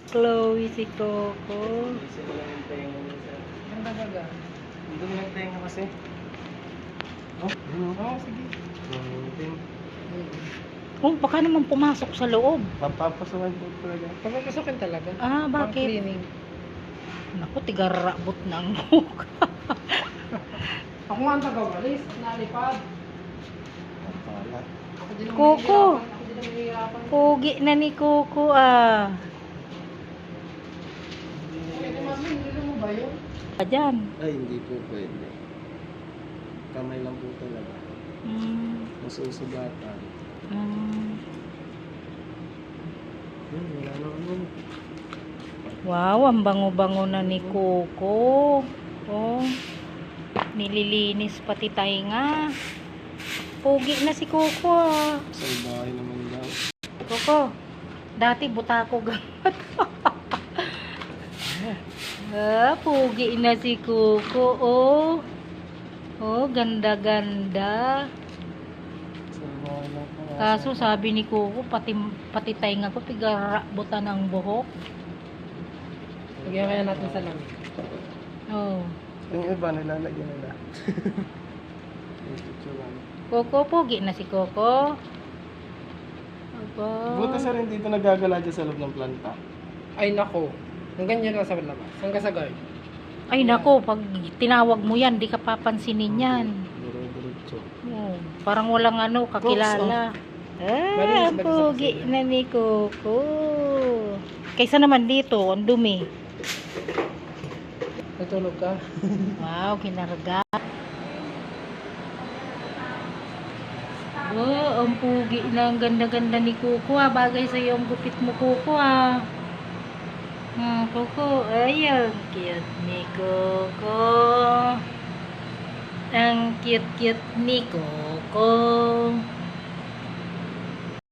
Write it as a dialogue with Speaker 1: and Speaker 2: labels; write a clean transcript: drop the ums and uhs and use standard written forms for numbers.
Speaker 1: Chloe si Coco.
Speaker 2: Kasi wala yung tenga niya sir.
Speaker 3: Ganda baga.
Speaker 2: Ang dumi ng tenga kasi. Oh, sige. Ting.
Speaker 1: Oh, baka naman pumasok sa loob.
Speaker 2: Papapasukan po talaga.
Speaker 3: Papapasukin talaga.
Speaker 1: Ah, bakit?
Speaker 3: Pang-cleaning.
Speaker 1: Naku, tigarabot na ang buhok.
Speaker 3: Ako nga ang tagawalis. Nalipad.
Speaker 2: Ang pala.
Speaker 3: Ako din ang
Speaker 1: Coco.
Speaker 3: mahihirapan. Ako din ang mahihirapan.
Speaker 1: Pugi na ni Coco ah.
Speaker 3: Pwede mami, nilo mo ba yun?
Speaker 1: Ayan.
Speaker 2: Ay, hindi po pwede. Kamay lang po talaga. Masusugatan. Wala naman.
Speaker 1: Wow, ang bango-bango na ni Coco. Oh, nililinis pati tainga. Pugi na si Coco ah.
Speaker 2: Sa bahay naman daw.
Speaker 1: Coco, dati butako gamot. Ah, pugi na si Coco oh. Oh, ganda-ganda.
Speaker 2: Sa bahay lang po.
Speaker 1: Kaso sabi ni Coco, pati tainga ko tigarabutan ang buhok.
Speaker 3: Lagyan kaya natin sa lamig.
Speaker 1: Oh.
Speaker 2: Yung iba nilalagyan nila. Yung picturean.
Speaker 1: Coco, pugi na si Coco. Aba.
Speaker 2: Buti sa rin dito nagagala dyan sa loob ng planta.
Speaker 3: Ay nako. Ang ganyan lang sa labas. Hanggang sa guard.
Speaker 1: Ay nako, pag tinawag mo yan, di ka papansinin yan.
Speaker 2: Dire-diretso.
Speaker 1: Oh, parang walang ano, kakilala. Ah,
Speaker 3: Malinis
Speaker 1: ang
Speaker 3: ba ito sa
Speaker 1: pugi
Speaker 3: kusina?
Speaker 1: na ni Coco. Kaysa naman dito, ang dumi.
Speaker 3: Natulog ka.
Speaker 1: Wow, kinarga. Oh, ang pugi na, ang ganda-ganda ni Coco ah. Bagay sa iyo ang gupit mo, Coco ah. Coco, ay, ang cute ni Coco. Ang cute-cute ni Coco.